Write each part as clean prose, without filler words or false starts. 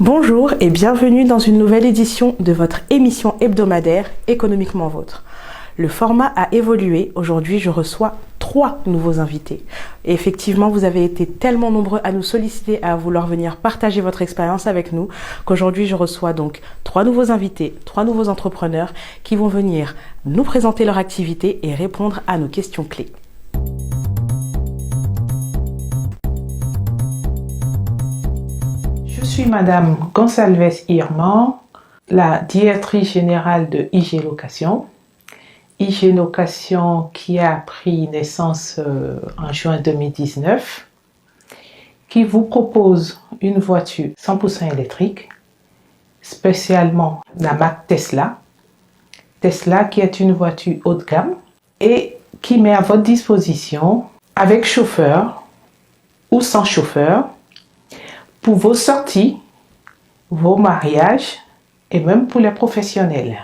Bonjour et bienvenue dans une nouvelle édition de votre émission hebdomadaire Économiquement Vôtre. Le format a évolué. Aujourd'hui, je reçois 3 nouveaux invités. Et effectivement, vous avez été tellement nombreux à nous solliciter, à vouloir venir partager votre expérience avec nous, qu'aujourd'hui, je reçois donc 3 nouveaux invités, 3 nouveaux entrepreneurs qui vont venir nous présenter leur activité et répondre à nos questions clés. Je suis Madame Gonçalves Irman, la directrice générale de IG Location. IG Location qui a pris naissance en juin 2019, qui vous propose une voiture 100% électrique, spécialement la marque Tesla. Tesla qui est une voiture haut de gamme et qui met à votre disposition avec chauffeur ou sans chauffeur pour vos sorties, vos mariages et même pour les professionnels.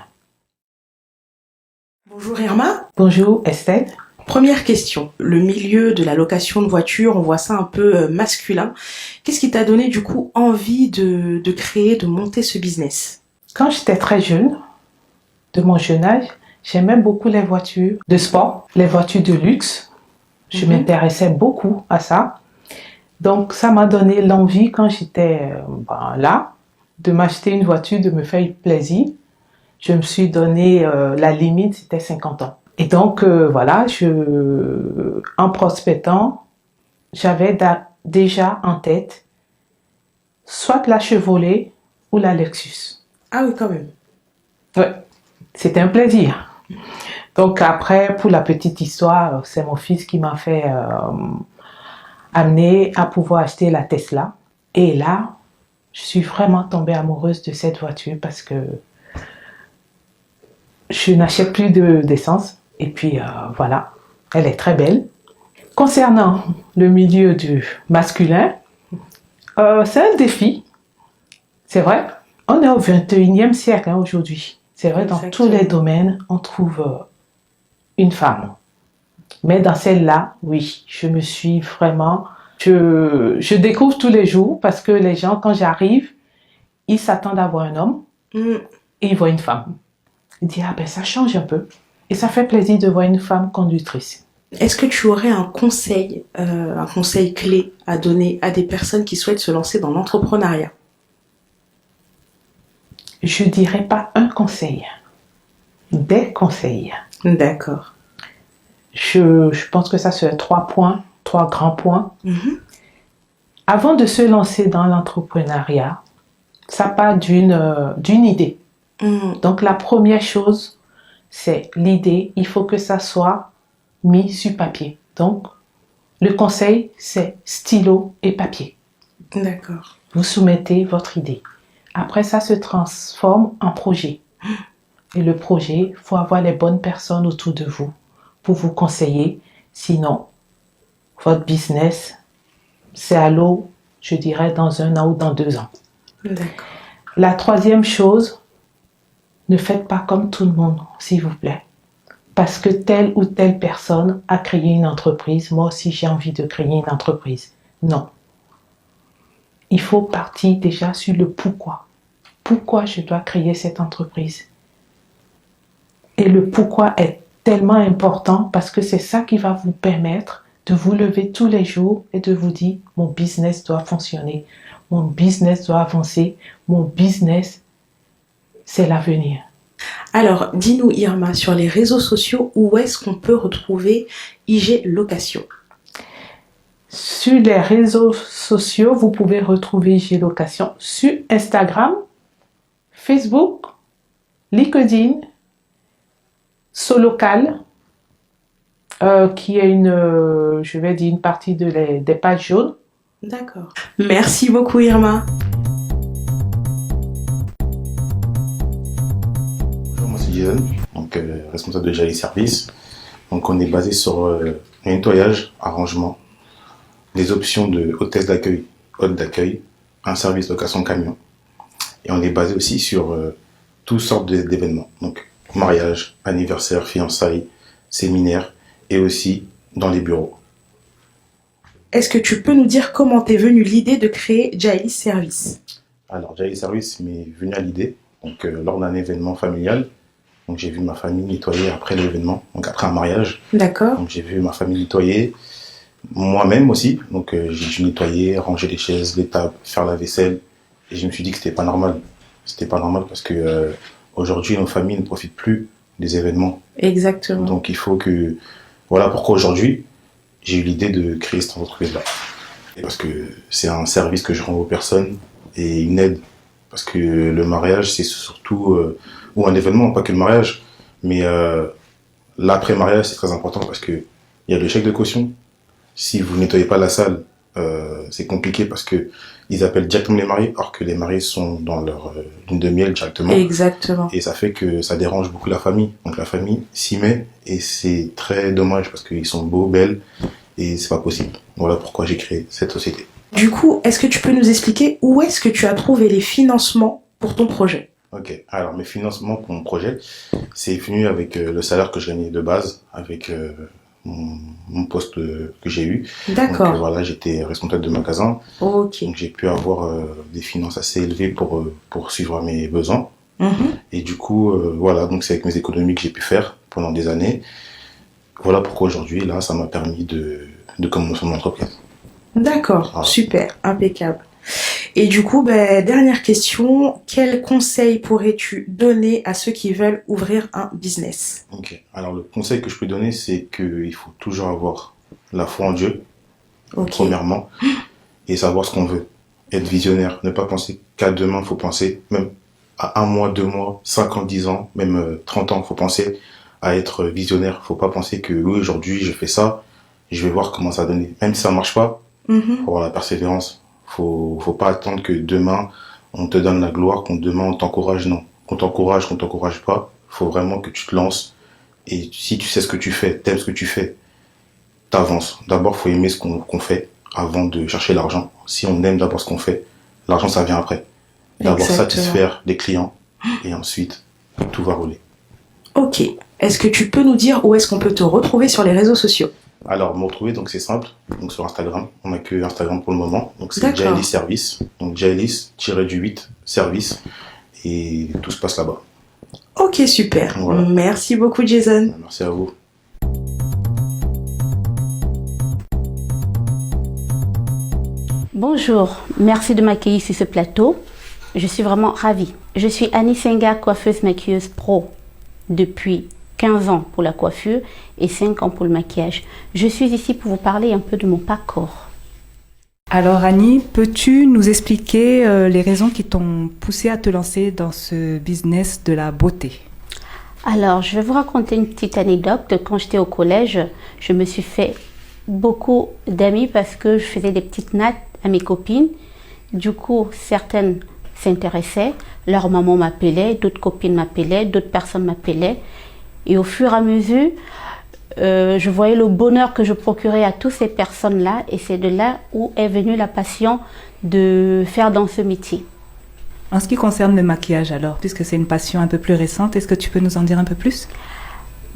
Bonjour Irma. Bonjour Estelle. Première question, le milieu de la location de voitures, on voit ça un peu masculin. Qu'est-ce qui t'a donné du coup envie de créer, de monter ce business? Quand j'étais très jeune, de mon jeune âge, j'aimais beaucoup les voitures de sport, les voitures de luxe. Je m'intéressais beaucoup à ça. Donc, ça m'a donné l'envie, quand j'étais là, de m'acheter une voiture, de me faire plaisir. Je me suis donné la limite, c'était 50 ans. Et donc, voilà, en prospectant, j'avais déjà en tête soit la Chevrolet ou la Lexus. Ah oui, quand même. Ouais, c'était un plaisir. Donc après, pour la petite histoire, c'est mon fils qui m'a fait amener à pouvoir acheter la Tesla. Et là, je suis vraiment tombée amoureuse de cette voiture parce que je n'achète plus d'essence. Et puis voilà, elle est très belle. Concernant le milieu du masculin, c'est un défi. C'est vrai, on est au 21e siècle aujourd'hui. C'est vrai, dans tous les domaines, on trouve une femme. Mais dans celle-là, oui, je me suis vraiment... Je découvre tous les jours parce que les gens, quand j'arrive, ils s'attendent à voir un homme et ils voient une femme. Ils disent, ah ben ça change un peu. Et ça fait plaisir de voir une femme conductrice. Est-ce que tu aurais un conseil clé à donner à des personnes qui souhaitent se lancer dans l'entrepreneuriat? Je dirais pas un conseil, des conseils. D'accord. Je pense que ça c'est 3 grands points. Avant de se lancer dans l'entrepreneuriat, ça part d'une idée. Donc la première chose, c'est l'idée. Il faut que ça soit mis sur papier. Donc le conseil, c'est stylo et papier. D'accord. Vous soumettez votre idée. Après, ça se transforme en projet. Et le projet, il faut avoir les bonnes personnes autour de vous pour vous conseiller. Sinon, votre business, c'est à l'eau, je dirais, dans 1 an ou dans 2 ans. D'accord. La troisième chose, ne faites pas comme tout le monde, s'il vous plaît. Parce que telle ou telle personne a créé une entreprise, moi aussi j'ai envie de créer une entreprise. Non. Il faut partir déjà sur le pourquoi. Pourquoi je dois créer cette entreprise? Et le pourquoi est tellement important parce que c'est ça qui va vous permettre de vous lever tous les jours et de vous dire, mon business doit fonctionner, mon business doit avancer, mon business, c'est l'avenir. Alors, dis-nous Irma, sur les réseaux sociaux, où est-ce qu'on peut retrouver IG Location? Sur les réseaux sociaux, vous pouvez retrouver IG Location sur Instagram, Facebook, LinkedIn, Solocal, qui est une partie des pages jaunes. D'accord. Merci beaucoup Irma. Bonjour, moi c'est Jason, donc responsable de Jali Service. Donc on est basé sur le nettoyage, arrangement, des options de hôtesse d'accueil, hôte d'accueil, un service location camion. Et on est basé aussi sur toutes sortes d'événements, donc mariage, anniversaire, fiançailles, séminaires et aussi dans les bureaux. Est-ce que tu peux nous dire comment t'es venue l'idée de créer Jali Service? Alors, Jaili Service m'est venu à l'idée, donc lors d'un événement familial. Donc, j'ai vu ma famille nettoyer après l'événement, donc après un mariage. D'accord. Donc, j'ai vu ma famille nettoyer, moi-même aussi. Donc, j'ai dû nettoyer, ranger les chaises, les tables, faire la vaisselle. Et je me suis dit que c'était pas normal. C'était pas normal parce que aujourd'hui, nos familles ne profitent plus des événements. Exactement. Donc, il faut que... Voilà pourquoi aujourd'hui, j'ai eu l'idée de créer cette entreprise-là. Et parce que c'est un service que je rends aux personnes et une aide. Parce que le mariage, c'est surtout... ou un événement, pas que le mariage. Mais l'après-mariage, c'est très important parce que il y a le chèque de caution. Si vous nettoyez pas la salle, c'est compliqué parce que ils appellent directement les mariés, alors que les mariés sont dans leur lune de miel directement. Exactement. Et ça fait que ça dérange beaucoup la famille. Donc la famille s'y met et c'est très dommage parce qu'ils sont beaux, belles et c'est pas possible. Voilà pourquoi j'ai créé cette société. Du coup, est-ce que tu peux nous expliquer où est-ce que tu as trouvé les financements pour ton projet? Ok, alors mes financements pour mon projet, c'est venu avec le salaire que je gagnais de base, avec mon poste que j'ai eu. D'accord. Donc voilà, j'étais responsable de magasin, Ok. donc j'ai pu avoir des finances assez élevées pour suivre mes besoins. Mhm. Et du coup, voilà, donc c'est avec mes économies que j'ai pu faire pendant des années. Voilà pourquoi aujourd'hui, là, ça m'a permis de commencer mon entreprise. D'accord, Voilà. super, impeccable. Et du coup, dernière question, quel conseil pourrais-tu donner à ceux qui veulent ouvrir un business? Ok, alors le conseil que je peux donner, c'est qu'il faut toujours avoir la foi en Dieu, Ok. premièrement, et savoir ce qu'on veut. Être visionnaire, ne pas penser qu'à demain, faut penser même à 1 mois, 2 mois, 5 ans, 10 ans, même 30 ans, faut penser à être visionnaire. Faut pas penser que oui, aujourd'hui, je fais ça, je vais voir comment ça va donner. Même si ça marche pas, Mhm. faut avoir la persévérance. Faut pas attendre que demain, on te donne la gloire, qu'on demain, on t'encourage. Non. Qu'on t'encourage pas. Faut vraiment que tu te lances. Et si tu sais ce que tu fais, t'aimes ce que tu fais, t'avances. D'abord, faut aimer ce qu'on fait avant de chercher l'argent. Si on aime d'abord ce qu'on fait, l'argent, ça vient après. D'abord Exactement. satisfaire les clients et ensuite, tout va rouler. Ok. Est-ce que tu peux nous dire où est-ce qu'on peut te retrouver sur les réseaux sociaux? Alors, me retrouver, donc c'est simple. Donc sur Instagram, on n'a que Instagram pour le moment. Donc c'est D'accord. Jaili Service. Donc Jailis-8 Service. Et tout se passe là-bas. Ok, super. Voilà. Merci beaucoup, Jason. Merci à vous. Bonjour, merci de m'accueillir sur ce plateau. Je suis vraiment ravie. Je suis Annie Senghor, coiffeuse maquilleuse pro depuis 15 ans pour la coiffure et 5 ans pour le maquillage. Je suis ici pour vous parler un peu de mon parcours. Alors Annie, peux-tu nous expliquer les raisons qui t'ont poussée à te lancer dans ce business de la beauté? Alors, je vais vous raconter une petite anecdote. Quand j'étais au collège, je me suis fait beaucoup d'amis parce que je faisais des petites nattes à mes copines. Du coup, certaines s'intéressaient, leur maman m'appelait, d'autres copines m'appelaient, d'autres personnes m'appelaient. Et au fur et à mesure, je voyais le bonheur que je procurais à toutes ces personnes-là. Et c'est de là où est venue la passion de faire dans ce métier. En ce qui concerne le maquillage alors, puisque c'est une passion un peu plus récente, est-ce que tu peux nous en dire un peu plus?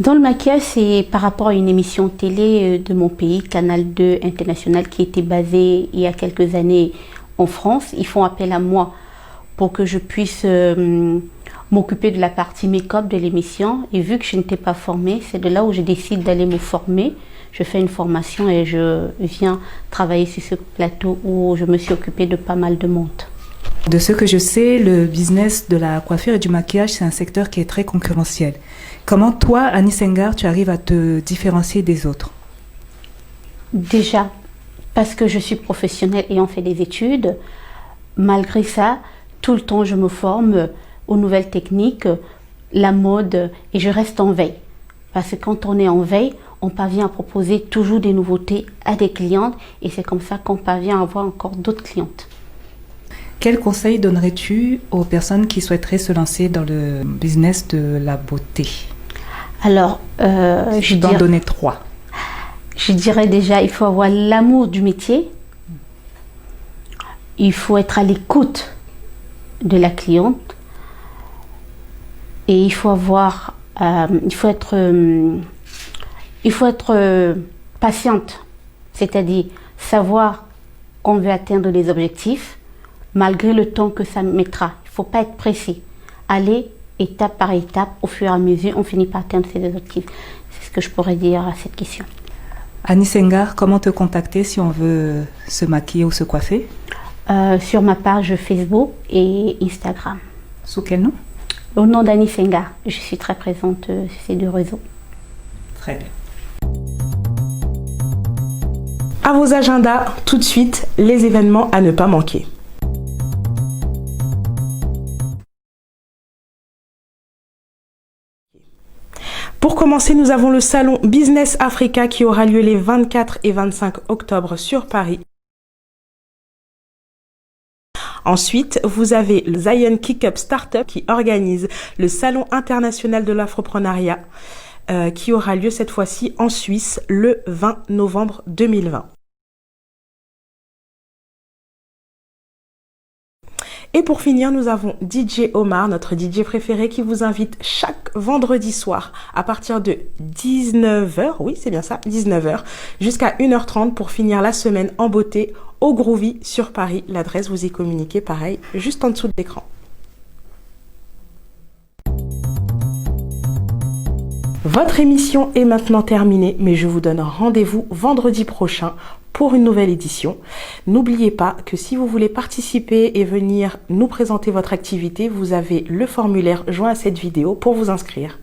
Dans le maquillage, c'est par rapport à une émission télé de mon pays, Canal 2 International, qui était basée il y a quelques années en France. Ils font appel à moi pour que je puisse m'occuper de la partie make-up de l'émission. Et vu que je n'étais pas formée, c'est de là où je décide d'aller me former. Je fais une formation et je viens travailler sur ce plateau où je me suis occupée de pas mal de monde. De ce que je sais, le business de la coiffure et du maquillage, c'est un secteur qui est très concurrentiel. Comment toi, Annie Senghor, tu arrives à te différencier des autres? Déjà, parce que je suis professionnelle ayant fait des études, malgré ça, tout le temps je me forme aux nouvelles techniques, la mode, et je reste en veille. Parce que quand on est en veille, on parvient à proposer toujours des nouveautés à des clientes et c'est comme ça qu'on parvient à avoir encore d'autres clientes. Quel conseil donnerais-tu aux personnes qui souhaiteraient se lancer dans le business de la beauté? Alors, je peux en donner 3. Je dirais déjà, il faut avoir l'amour du métier. Il faut être à l'écoute de la cliente. Et il faut avoir, il faut être patiente. C'est-à-dire savoir qu'on veut atteindre des objectifs. malgré le temps que ça mettra. Il ne faut pas être pressé. Aller étape par étape, au fur et à mesure, on finit par atteindre ses objectifs. C'est ce que je pourrais dire à cette question. Annie Senghar, comment te contacter si on veut se maquiller ou se coiffer? Sur ma page Facebook et Instagram. Sous quel nom? Au nom d'Annie Senghar. Je suis très présente sur ces deux réseaux. Très bien. À vos agendas, tout de suite, les événements à ne pas manquer. Pour commencer, nous avons le salon Business Africa qui aura lieu les 24 et 25 octobre sur Paris. Ensuite, vous avez le Zion Kick-Up Startup qui organise le salon international de l'afropreneuriat qui aura lieu cette fois-ci en Suisse le 20 novembre 2020. Et pour finir, nous avons DJ Omar, notre DJ préféré, qui vous invite chaque vendredi soir à partir de 19h, oui c'est bien ça, 19h, jusqu'à 1h30 pour finir la semaine en beauté au Groovy sur Paris. L'adresse vous est communiquée pareil, juste en dessous de l'écran. Votre émission est maintenant terminée, mais je vous donne rendez-vous vendredi prochain pour une nouvelle édition. N'oubliez pas que si vous voulez participer et venir nous présenter votre activité, vous avez le formulaire joint à cette vidéo pour vous inscrire.